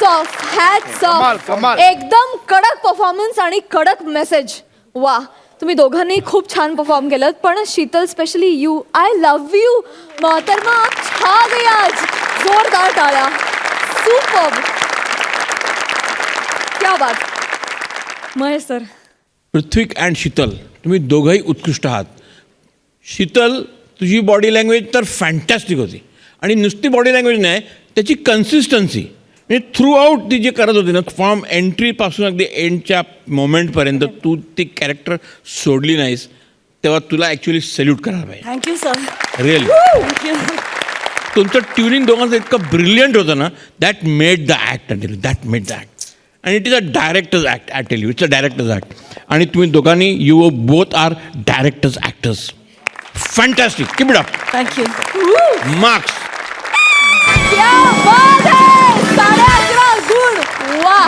कमाल, ऑफ कमाल. एकदम कडक परफॉर्मन्स आणि कडक मेसेज. वा तुम्ही दोघांनी खूप छान परफॉर्म केलं पण Sheetal specially you I love you मोहतरमा आप छा गई आज. जोरदार टाळ्या. सुपर. क्या बात. महेश सर. पृथ्वीक अँड शीतल तुम्ही दोघंही उत्कृष्ट आहात. शीतल तुझी बॉडी लँग्वेज तर फॅन्टॅस्टिक होती आणि नुसती बॉडी लँग्वेज नाही त्याची कन्सिस्टन्सी म्हणजे थ्रू आउट ती जे करत होती ना फ्रॉम एंट्रीपासून अगदी एंडच्या मोमेंटपर्यंत तू ती कॅरेक्टर सोडली नाहीस तेव्हा तुला ॲक्च्युली सॅल्यूट करायला पाहिजे. Thank you sir. रिअली तुमचं ट्युनिंग दोघांचं इतकं ब्रिलियंट होतं ना that made the act that made the act आणि it is a director's act I tell you it's a director's act आणि तुम्ही दोघांनी you both are directors actors. Fantastic. Keep it up. Thank you. Marks. क्या बात है. 11.5 गुण. वा.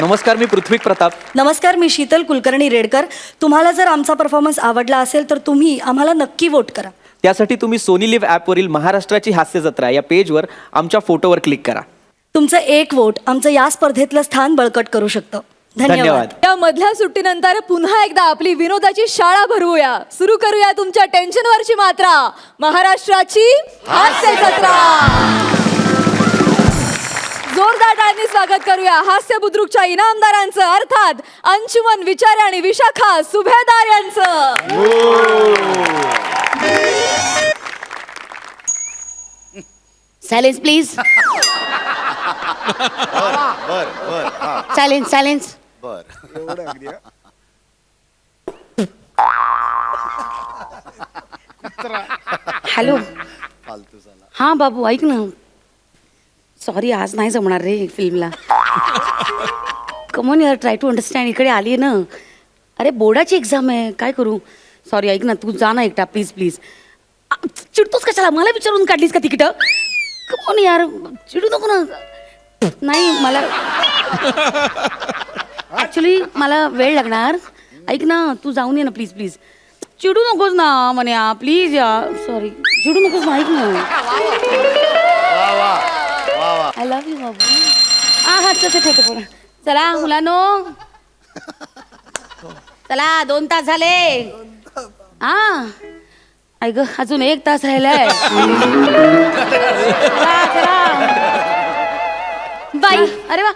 नमस्कार मी पृथ्वी प्रताप. नमस्कार मी शीतल कुलकर्णी रेडकर. तुम्हाला जर आमचा परफॉर्मन्स आवडला असेल तर तुम्ही आम्हाला नक्की वोट करा. त्यासाठी तुम्ही सोनी लिव्ह ॲपवरील महाराष्ट्राची हास्य जत्रा या पेजवर आमच्या फोटोवर क्लिक करा. तुमचं एक वोट आमचं या स्पर्धेतलं स्थान बळकट करू शकतं. धन्यवाद. धन्यवाद. या मधल्या सुट्टीनंतर पुन्हा एकदा आपली विनोदाची शाळा भरवूया. सुरू करूया तुमच्या टेन्शनवरची मात्रा. महाराष्ट्राची हास्य जत्रा. जोरदार टाळ्यांनी स्वागत करूया हास्य बुद्रुकच्या इनामदारांचं अर्थात अंशुमन विचारे आणि विशाखा सुभेदार यांचं. Silence please. बर बर हा सायलेन्स सायलेन्स. बर एवढं अगदी हा. हॅलो. फालतू झाला. हां बाबू ऐक ना. सॉरी आज नाही जमणार रे फिल्मला. कमॉन यार ट्राय टू अंडरस्टँड. इकडे आली आहे ना. अरे बोर्डाची एक्झाम आहे काय करू. सॉरी ऐक ना तू जा ना एकटा प्लीज प्लीज. चिडतोस कशाला मला विचारून काढलीस का तिकीट. कमॉन यार चिडू नको ना. नाही मला ॲक्च्युली मला वेळ लागणार. ऐक ना तू जाऊन ये ना प्लीज प्लीज. चिडू नकोस ना म्हण्या प्लीज यार. सॉरी चिडू नकोस ना. ऐक ना. आय लव्ह यू बाबू. हा चल ठेवतो पण. चला मुलांनो चला 2 तास झाले. हा ऐक अजून 1 तास राहिलाय. बाई अरे वा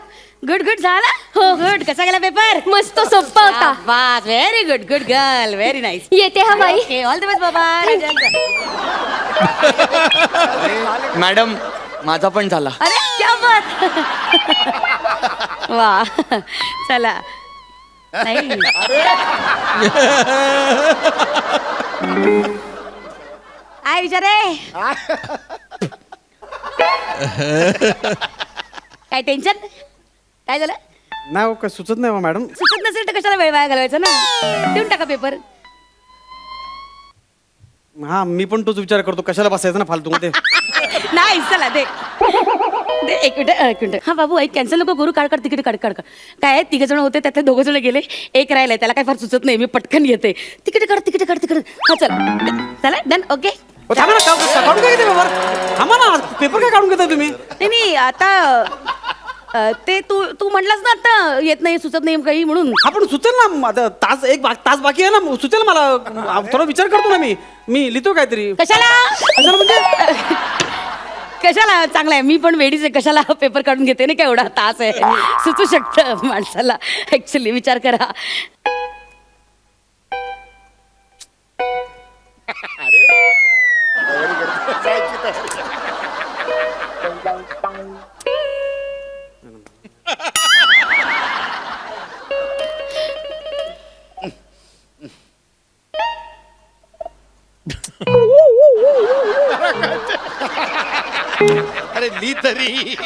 गुड गुड झाला. हो गुड. कसा गेला पेपर. मस्त सोप्पा होता. वाह very good good girl very nice. येते हा बाई. ओके ऑल द बेस्ट बाबा. मॅडम माझा पण झाला. अरे क्या बात. वा चला. नाही काय विचारे. काय टेन्शन काय झालं. नाही हो, काय सुचत नाही मॅडम. सुचत नसेल तर कशाला वेळ वाया घालवायचा ना. देऊन टाका पेपर. हा मी पण तोच विचार करतो कशाला बसायचं ना फालतू मध्ये. नाही चला दे दे एक मिनिट हा बाबू ऐक कॅन्सल नको करू काढ तिकीट काढ काय 3 जण होते त्यातले 2 जण गेले एक राहिलाय त्याला काय फार सुचत नाही मी पटकन येते तिकीट काढ हा चला डन ओके थांबा ना काढून काय घेते पेपर थांबा ना पेपर काय काढून घेताय तुम्ही नाही आता ते तू म्हटलास ना आता येत नाही सुचत नाही काही म्हणून आपण सुचेल ना आता तास बाकी आहे ना सुचेल मला थोडा विचार करतो ना मी लिहितो काहीतरी कशाला म्हणजे कशाला चांगला आहे मी पण वेडीच आहे कशाला पेपर काढून घेते ना काय एवढा तास आहे सुचू शकतं माणसाला ऍक्च्युली विचार करा अरे ली तरी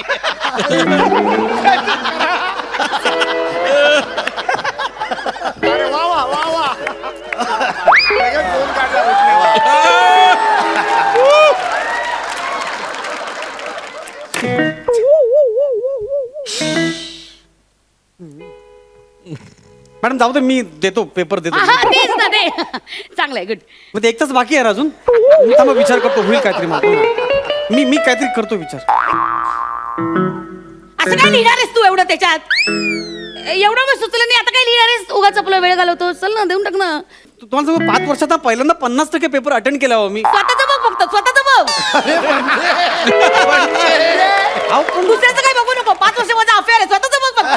अरे वा वा वा वा लगेच फोन काढला उठले वा मॅडम जाऊ दे मी देतो पेपर देतो हा तेच ना ते चांगलं आहे गुड मग ते 1 तास बाकी आहे ना अजून मी थांबा विचार करतो होईल काहीतरी मला मी काहीतरी करतो विचार असं काय लिहिणार आहेस तू एवढं त्याच्यात एवढं मग सुचलं नाही आता काय लिहिणार आहेस उगाच आपला वेळ घालवतो चल ना देऊन टाक ना तुम्हाला सांगू 5 वर्षात पहिल्यांदा 50% पेपर अटेंड केला हो मी स्वतःच बघ फक्त स्वतःच बघ अहो, पण दुसऱ्याचं काय बघू नको 5 वर्ष माझा अफेअर आहे स्वतःच बघ फक्त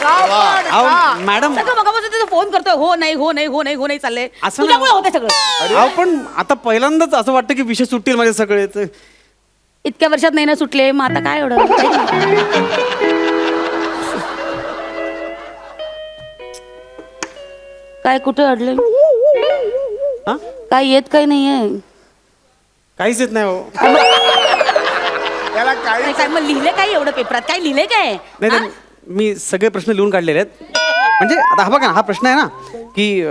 अहो, मॅडम सगळं मगापासून तिथं फोन करतोय हो नाही चाललंय असं तुझ्यामुळे नाही. होते सगळं अहो पण आता पहिल्यांदाच असं वाटतं की विषय सुटतील माझे सगळे इतक्या वर्षात नाही ना सुटले मग आता काय एवढं काय कुठे अडले हा? काय येत काही नाहीये काहीच येत नाही हो त्याला काही काय मग लिहिले काय एवढं पेपरात काय लिहिले काय नाही हा? नाही, मी सगळे प्रश्न लिहून काढलेले आहेत म्हणजे आता हा बघा ना हा प्रश्न आहे ना की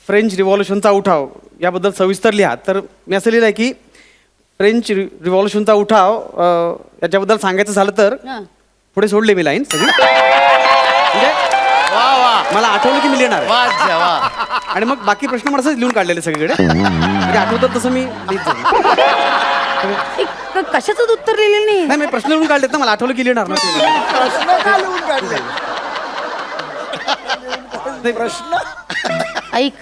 फ्रेंच रिव्हॉल्युशनचा उठाव याबद्दल सविस्तर लिहा तर मी असं लिहिलं आहे की फ्रेंच रिव्हॉल्युशनचा उठाव याच्याबद्दल सांगायचं झालं तर हा. पुढे सोडले मी लाईन सगळी म्हणजे वा वा मला आठवलं की मी लिहिणार आहे. वा जेवा आणि मग बाकी प्रश्न मला असंच लिहून काढलेले सगळीकडे म्हणजे आठवतात तसं मी लिहित जाईन. कशाच उत्तर लिहिलेलं नाही नाही मी प्रश्न लिहून काढलेत ना मला आठवलं की लिहिणार ना ते. प्रश्न का लिहून काढले नाही, प्रश्न ऐक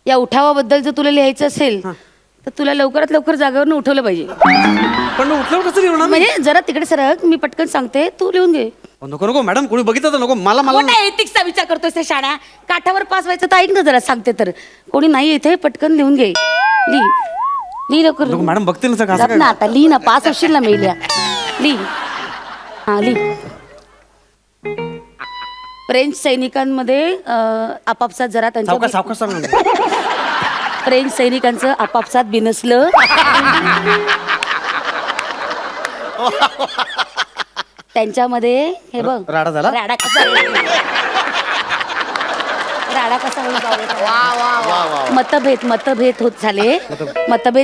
या उठावाबद्दल जर तुला लिहायचं असेल तर तुला लवकरात लवकर जागेवरून उठवलं पाहिजे पण मग उठल्यावर कसं लिहिणार मी? म्हणजे जरा तिकडे सरक मी पटकन सांगते तू लिहून घे नको नको मॅडम कोणी बघितलं तर नको मला मला मोठा एथिक्सचा विचार करतोय त्या शाळा काठावर पास व्हायचं तर ऐक ना जरा सांगते तर कोणी नाही इथे पटकन लिहून घे लिही लवकर नको मॅडम बघतील ना सगळं असं जात काय ना आता लिही ना पास होशील ना मेल्या लिही हा लिही फ्रेंच सैनिकांमध्ये आपापसात जरा सावकाश त्यांच्या सावकाश सांग ना. फ्रेंच सैनिकांचं आपापसात बिनसलं त्यांच्यामध्ये हे बघ राडा झाला? राडा कसा होईल पाहूया. मतभेद मतभेद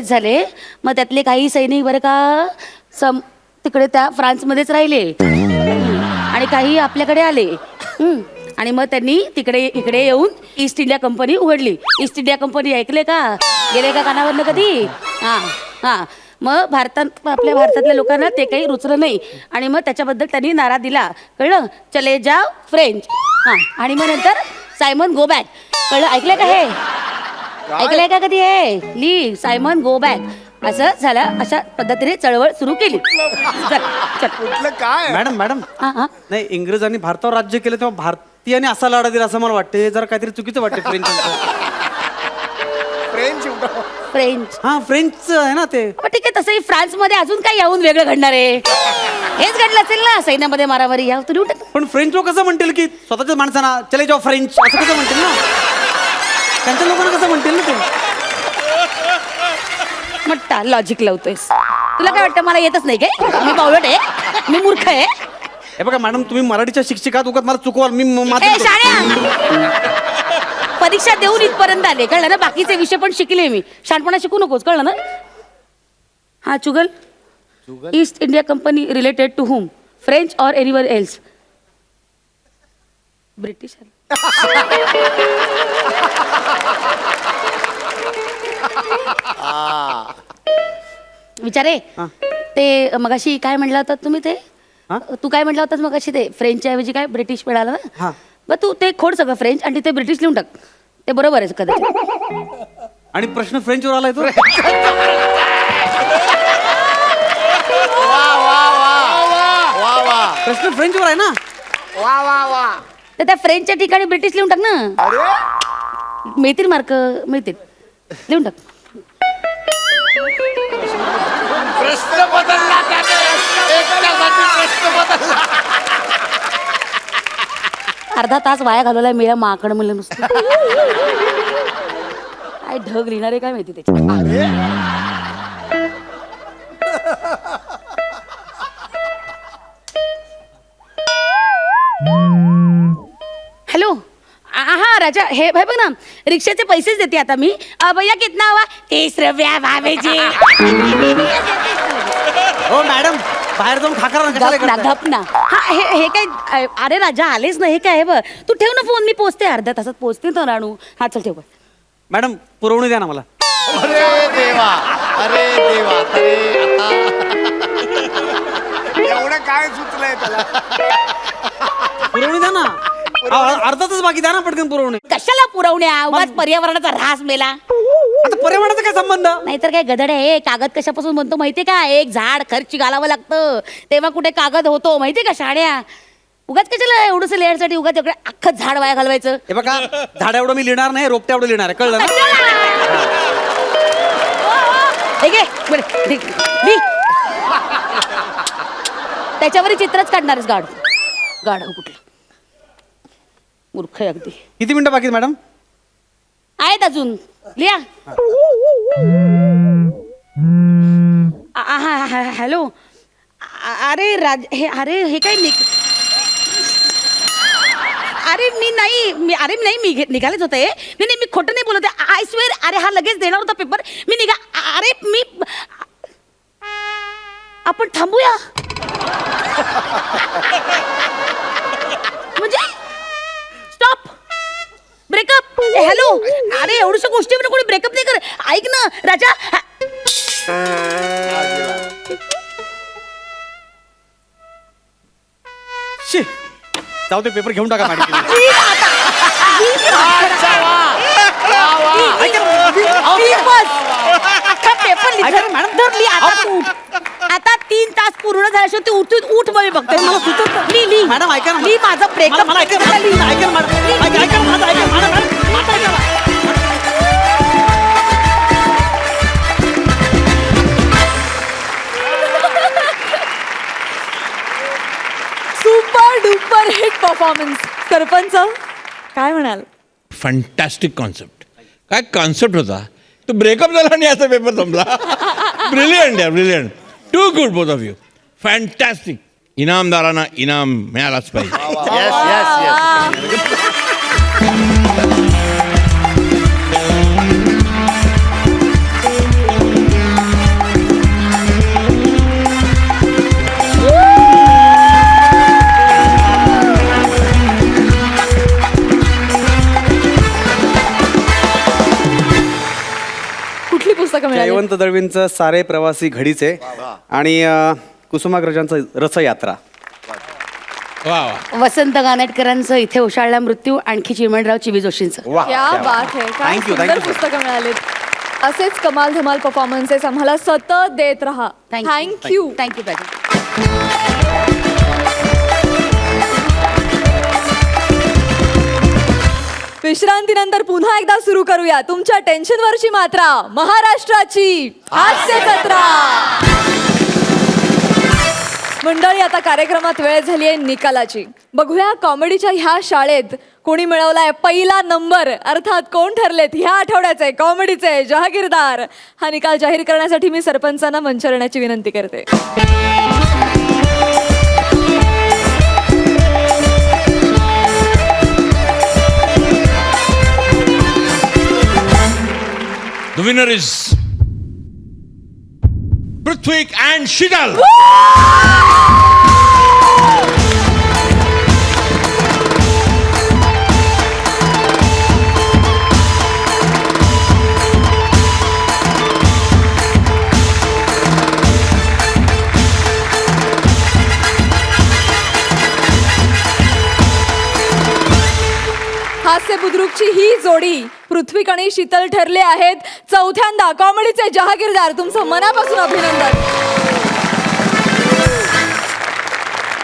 झाले मग त्यातले काही सैनिक बरं का तिकडे त्या फ्रान्समध्येच राहिले आणि काही आपल्याकडे आले आणि मग त्यांनी इकडे येऊन ईस्ट इंडिया कंपनी उघडली ईस्ट इंडिया कंपनी ऐकले का गेले का कानावरनं कधी हा मग आपल्या भारतातल्या लोकांना ते काही रुचलं नाही आणि मग त्याच्याबद्दल त्यांनी नारा दिला कळलं चले जाव फ्रेंच आणि मग नंतर सायमन गो बॅक कळलं ऐकलंय का हे ऐकलंय का कधी हे ली सायमन गो बॅक असं झालं अशा पद्धतीने चळवळ सुरू केली चल कुठलं काय मॅडम हा नाही इंग्रजांनी भारतावर राज्य केलं तेव्हा भारतीयांनी असा लढा दिला असं मला वाटते जरा काहीतरी चुकीचं वाटते फ्रेंच फ्रेंच फ्रेंच हा फ्रेंच आहे ना ते मग ठीक आहे तसंही फ्रान्स मध्ये अजून काय येऊन वेगळं घडणार आहे हेच घडलं असेल ना सैन्यामध्ये मारामारी या तुम्ही उठत पण फ्रेंच लोक कसं म्हणतील की स्वतःच्या माणसांना चले जाऊ फ्रेंच असं कसं म्हणतील ना त्यांच्या लोकांना कसं म्हणतील ना ते मट्टा लॉजिक लावतोयस तुला काय वाटतं मला येतच नाही काय मी बावळट आहे मी मूर्ख आहे हे बघा मॅडम तुम्ही मराठीच्या शिक्षिकात उगाच मला चुकवाल मी ए, मात्र शाण्या! परीक्षा देऊन इथपर्यंत आले कळलं ना बाकीचे विषय पण शिकले मी शहाणपणा शिकू नकोस कळलं ना हाँ चुगल East India Company related to whom? French और एनीवर एल्स? ब्रिटिश विचारे ते मगाशी काय म्हटलं होतं तुम्ही ते तू काय म्हटलं होतास मगाशी ते फ्रेंचच्या ऐवजी काय ब्रिटिश मिळालं ना मग तू ते खोड सगळं फ्रेंच आणि तिथे ब्रिटिश लिहून टाक ते बरोबर आहे कदाचित. आणि प्रश्न फ्रेंचवर आलाय तो वा वा प्रश्न फ्रेंचवर आहे ना. वा वा वा. तर त्या फ्रेंचच्या ठिकाणी ब्रिटिश लिहून टाक ना. मिळतील मार्क मिळतील लिहून टाक. प्रश्न बदलला त्याने. एकट्यासाठी प्रश्न बदलला. अर्धा तास वाया घालवलाय मेरा माकड म्हणलं नुसतं. काय ढग लिहिणारे काय माहिती त्याची. हॅलो हा राजा हे भाई बघ ना रिक्षाचे पैसेच देते आता मी. भैया कितना हुआ? 30 रुपया भाभीजी. हो मॅडम बाहेर जाऊन खाकरा गप ना गप ना. हा हे काय अरे राजा आलेच ना हे काय आहे बघ तू ठेव ना फोन मी पोचते अर्ध्या तासात पोचते तर राणू. हा चल ठेव. मॅडम पुरवणी द्या ना मला. अरे देवा. अरे देवा. अरे आता एवढं काय सुचलंय त्याला. पुरवणी द्या ना. अर्धातच बाकी द्या ना पटकन पुरवणी. कशाला पुरवण्या उगाच पर्यावरणाचा ऱ्हास मेला. आता पर्यावरणाचा काय संबंध. नाहीतर काय गदड आहे. कागद कशापासून बनतो माहितीये का? एक झाड खर्ची घालावं लागतं तेव्हा कुठे कागद होतो माहितीये का शाळ्या. उगाच कशाला एवढंच लेअरसाठी उगाच एवढं अख्खं झाड वाया घालवायचं. हे बघा झाड एवढं मी लिहिणार नाही रोपट्या एवढं लिहिणार आहे कळलं ना. ठीक आहे बरं ठीक. त्याच्यावरही चित्रच काढणारच गाढ गाढव कुठलं मूर्ख आहे अगदी. किती मिनिटं बाकी आहेत मॅडम. आहेत अजून लिहा. हॅलो अरे राज हे अरे हे काय अरे मी नाही मी निघालेच होते. नाही मी खोटं नाही बोलत आहे. I swear. अरे हा लगेच देणार होता पेपर मी अरे मी आपण थांबूया म्हणजे स्टॉप ब्रेकअप. हॅलो अरे एवढ्या गोष्टीवर कोणी ब्रेकअप नाही कर. ऐक ना राजा. शी जाऊ ते पेपर घेऊन टाका मॅडम. आता 3 तास पूर्ण झाल्याशिवाय तू उठ मग बघते. मला सुचत लिही मॅडम ऐका ना. मी माझं ब्रेकअप मला ऐका ना. ऐका ना मॅडम. ऐका ना माझं ऐका. माझं ऐका. Super duper hit performance. Sarpanch काय म्हणाल? Fantastic concept. काय कॉन्सेप्ट होता तो. ब्रेकअप झाला आणि याचा पेपर संपला. ब्रिलियंट आहे brilliant. Too good both of you. Fantastic. इनामदारांना इनाम मिळालाच पाहिजे. Yes yes yes. कुठली पुस्तकं मिळाली? जयवंत दळवींचं सारे प्रवासी घडीचे आणि कुसुमाग्रजांचं रथयात्रा. वा वा. वसंत गानेटकरांचं इथे उशाळला मृत्यू आणखी चिमणराव चिवी जोशींचं. क्या बात है. काय Thank you, सुंदर thank you, पुस्तकं मिळालीत. असेच कमाल धमाल परफॉर्मन्सेस आम्हाला सतत देत राहा. थँक्यू. थँक्यू प्राची. विश्रांतीनंतर पुन्हा एकदा सुरू करूया तुमच्या टेन्शनवरची मात्रा महाराष्ट्राची हास्य जत्रा. मंडळी आता कार्यक्रमात वेळ झाली आहे निकालाची. बघूया कॉमेडीच्या ह्या शाळेत कोणी मिळवलाय पहिला नंबर. अर्थात कोण ठरलेत ह्या आठवड्याचे कॉमेडीचे जहागीरदार. हा निकाल जाहीर करण्यासाठी मी सरपंचांना मंच येण्याची विनंती करते. The winner is Prithvi and Sheetal. हास्य बुद्रुकची ही जोडी पृथ्वी आणि शीतल ठरले आहेत चौथ्यांदा कॉमेडीचे जहागीरदार. तुमचं मनापासून अभिनंदन.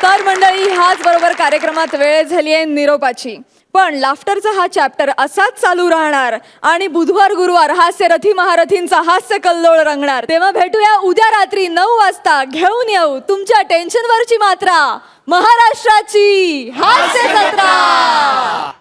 तर मंडळी, ह्याच बरोबर कार्यक्रमात वेळ झाली आहे निरोपाची. पण लाफ्टरचा हा चॅप्टर असाच चालू राहणार आणि बुधवार गुरुवार हास्यरथी महारथींचा हास्य कल्लोळ रंगणार. तेव्हा भेटूया उद्या रात्री 9 वाजता. घेऊन येऊ तुमच्या टेन्शनवरची मात्रा, महाराष्ट्राची हास्य जत्रा.